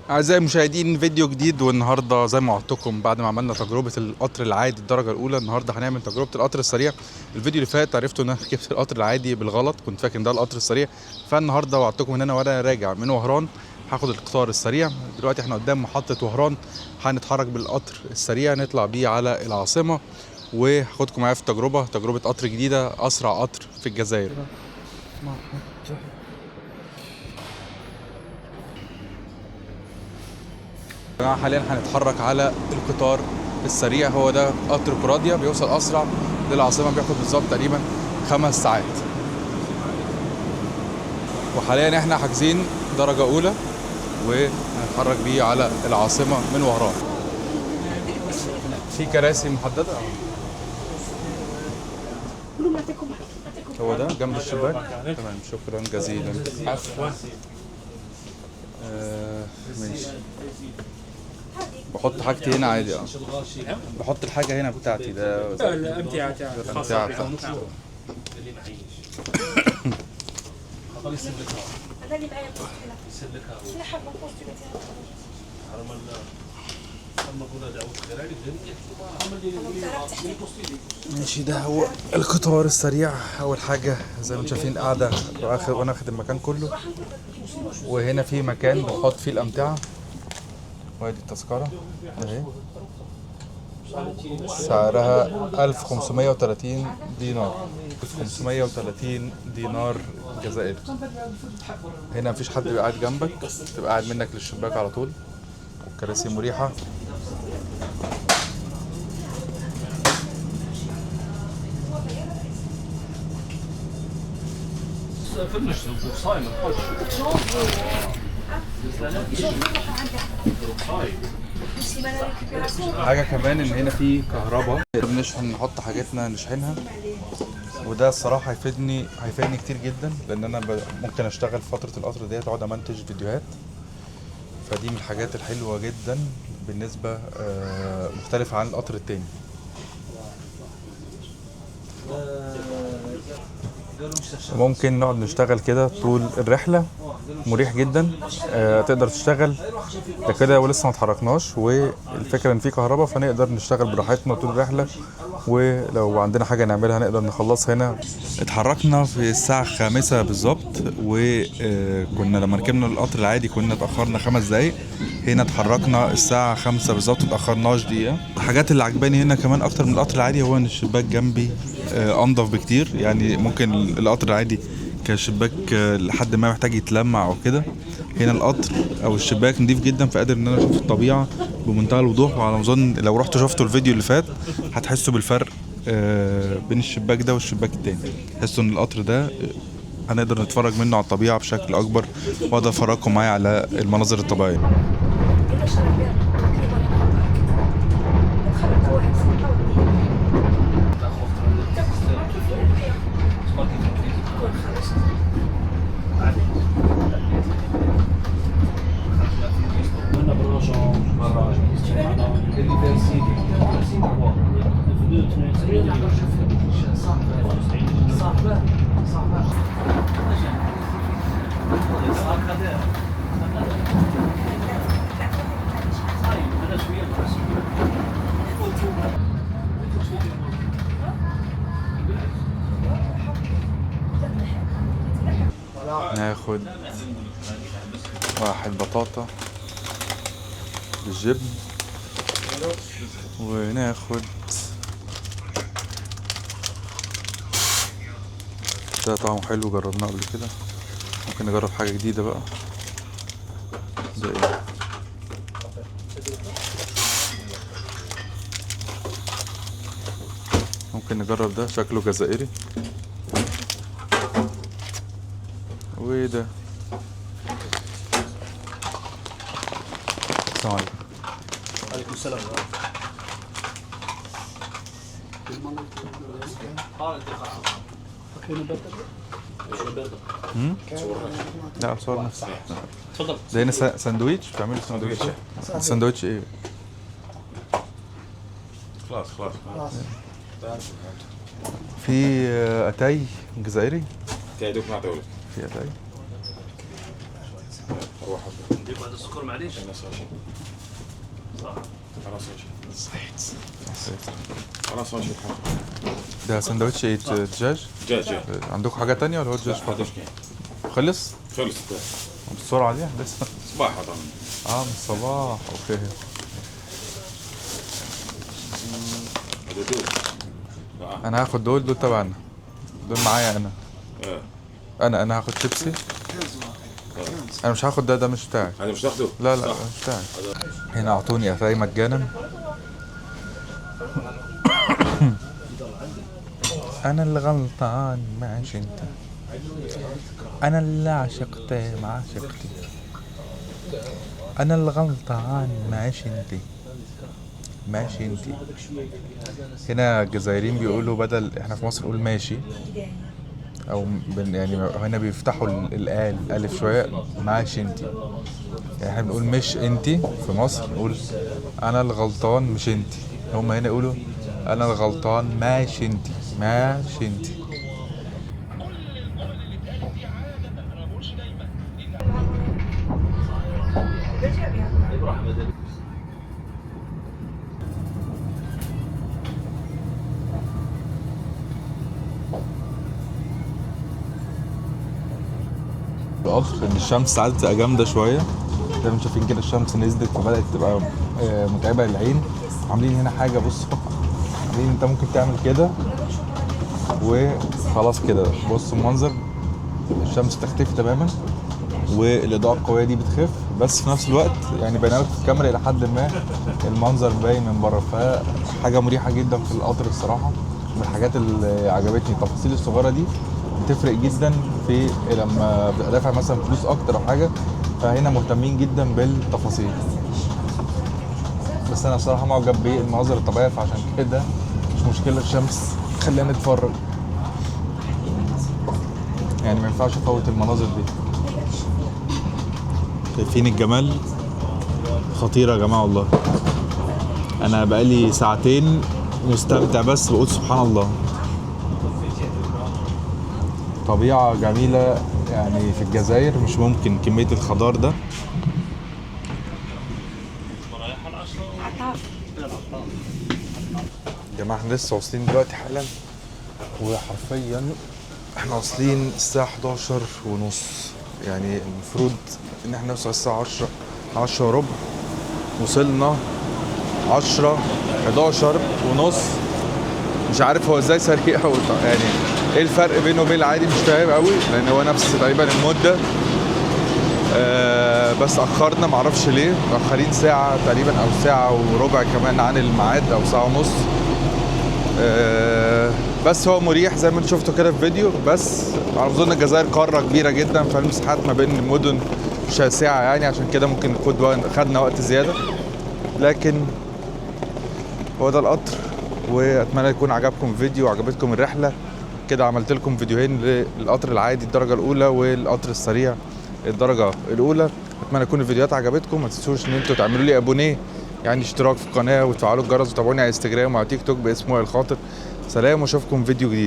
أعزائي المشاهدين، فيديو جديد. والنهارده زي ما وعدتكم بعد ما عملنا تجربة القطر العادي الدرجة الأولى، النهارده هنعمل تجربة القطر السريع. الفيديو اللي فات عرفتوا إن أنا ركبت القطر العادي بالغلط، كنت فاكر إن ده القطر السريع. فالنهارده وعدتكم إن أنا وأنا راجع من وهران هاخد القطار السريع. دلوقتي احنا قدام محطة وهران، هنتحرك بالقطر السريع نطلع بيه على العاصمة، وهاخدكم معايا في تجربة قطر جديدة، أسرع قطر في الجزائر. حاليا هنتحرك على القطار السريع، هو ده قطر قراديا، بيوصل اسرع للعاصمه، بياخد بالظبط تقريبا 5 ساعات. وحاليا احنا حاجزين درجه اولى وهنتحرك بيه على العاصمه من وهران. في كراسي محدده، هو ده جنب الشباك. تمام، شكرا جزيلا. عفوا. ماشي. بحط حاجتي هنا عادي. بحط الحاجة هنا بتاعتي، ده الأمتعة الخاصة بتاعتي. ماشي، ده هو القطار السريع. اول حاجة زي ما انتم شايفين قاعدة وانا واخد المكان كله، وهنا في مكان بحط فيه الأمتعة، وادي التذكرة اهي. سعرها 1530 دينار، 1530 دينار جزائري. هنا مفيش حد بيبقى قاعد جنبك، تبقى قاعد منك للشباك على طول، والكراسي مريحة. حاجة كمان ان هنا في كهرباء، بنشحن، نحط حاجاتنا نشحنها، وده الصراحة هيفيدني كتير جدا، لان انا ممكن اشتغل في فترة القطر ديت، اقعد امنتج فيديوهات. فدي من الحاجات الحلوة جدا بالنسبة، مختلفة عن القطر التاني. ممكن نقعد نشتغل كده طول الرحلة، مريح جدا. تقدر تشتغل ده كده ولسه ما اتحركناش، والفكرة ان في كهرباء فنقدر نشتغل براحتنا طول الرحلة، ولو عندنا حاجة نعملها نقدر نخلصها هنا. اتحركنا في الساعة 5 بالظبط، وكنا لما ركبنا القطر العادي كنا اتأخرنا 5 دقايق. هنا اتحركنا الساعة 5 بالظبط، متأخرناش دقيقة. الحاجات اللي عجباني هنا كمان أكتر من القطر العادي هو إن الشباك جنبي أنضف بكتير. يعني ممكن القطر العادي كشباك لحد ما محتاج يتلمع أو كده، هنا القطر أو الشباك نضيف جدا، فقادر إن أنا أشوف الطبيعة بمنتهى الوضوح. وعلى ما أظن لو رحتوا شفتوا الفيديو اللي فات هتحسوا بالفرق بين الشباك ده والشباك التاني. تحسوا إن القطر ده هنقدر نتفرج منه على الطبيعة بشكل أكبر، وأقدر أفرجكم معايا على المناظر الطبيعية. ناخد واحد بطاطا بالجبن، وناخد ده طعمه حلو، جربناه قبل كده، ممكن نجرب حاجة جديدة بقى. ده ايه؟ ممكن نجرب ده، شكله جزائري. وده السلام عليكم. عليكم السلام. لا، صور نفسي. تفضل. ده هنا ساندويتش، بتعملوا ساندويتش؟ ساندويتش ايه؟ خلاص. في اتاي جزائري. تعيدوك مع دولة. في اتاي. روح عندك بعد السكر معليش. انا صاشي خلاص ماشي حسيت. خلاص ماشي الحال. ده سندوتش ايه؟ دجاج؟ دجاج عندكم حاجة تانية ولا هو دجاج فقط؟ خلص؟ خلص بسرعة دي لسه. صباح طبعا. من الصباح. اوكي. هذا دول. انا هاخد دول تبعنا. دول معايا انا. ايه انا هاخد شيبسي. انا مش هاخد ده مش بتاعي. هذا مش تاخده؟ لا مش بتاعي. هنا اعطوني اتاي مجانا. انا اللي غلطان ماشي انت. انا اللي عشقت ما عشقتي. انا اللي غلطان ماشي انت. ماشي انت. هنا الجزائريين بيقولوا بدل احنا في مصر نقول ماشي او يعني هنا بيفتحوا الالف شويه ماشي انت. يعني احنا بنقول مش انت في مصر نقول انا الغلطان مش انت. هم هنا يقولوا انا الغلطان ماشي انت. ماشي انت. القطر ان الشمس ساعات بتبقى جامده شويه زي ما انتم شايفين كده. الشمس نزلت فبدات تبقى متعبه للعين. عاملين هنا حاجه بصوا عاملين انت ممكن تعمل كده وخلاص كده. بص المنظر الشمس تختفي تماما والاضاءه القويه دي بتخف بس في نفس الوقت يعني باين لك في الكاميرا الى حد ما المنظر باين من بره. فحاجه مريحه جدا في القطر الصراحه. من الحاجات اللي عجبتني التفاصيل الصغيره دي بتفرق جدا في لما دافع مثلا فلوس اكتر او حاجه. فهنا مهتمين جدا بالتفاصيل. بس انا صراحه معجب بالمناظر الطبيعيه فعشان كده مش مشكله الشمس خلينا نتفرج. يعني ما ينفعش افوت المناظر دي. شايفين الجمال خطيره يا جماعه والله. انا بقالي ساعتين مستمتع بس بقول سبحان الله. طبيعة جميلة يعني في الجزائر مش ممكن كمية الخضار ده. يا جماعة احنا لسه واصلين دلوقتي حالا وحرفيا احنا واصلين الساعة 11:30. يعني المفروض ان احنا نوصل الساعة 10 وربع. وصلنا 11:30. مش عارف هو ازاي سريع يعني ايه الفرق بينه وبين العادي مش فاهم قوي لان هو نفس تقريبا المده. بس اخرنا معرفش ليه متاخرين ساعه تقريبا او ساعه وربع كمان عن الميعاد او ساعه ونص. بس هو مريح زي ما انتم شفتوا كده في فيديو. بس على اظن الجزائر قاره كبيره جدا فالمساحات ما بين المدن شاسعه يعني عشان كده ممكن خدنا وقت زياده. لكن هو ده القطر واتمنى يكون عجبكم الفيديو وعجبتكم الرحله. كده عملت لكم فيديوهين للقطر العادي الدرجه الاولى والقطر السريع الدرجه الاولى. اتمنى تكون الفيديوهات عجبتكم. ما تنسوش ان انتوا تعملوا لي ابونيه يعني اشتراك في القناه وتفعلوا الجرس وتابعوني على انستجرام وعلى تيك توك باسم وائل خاطر. سلام واشوفكم فيديو جديد.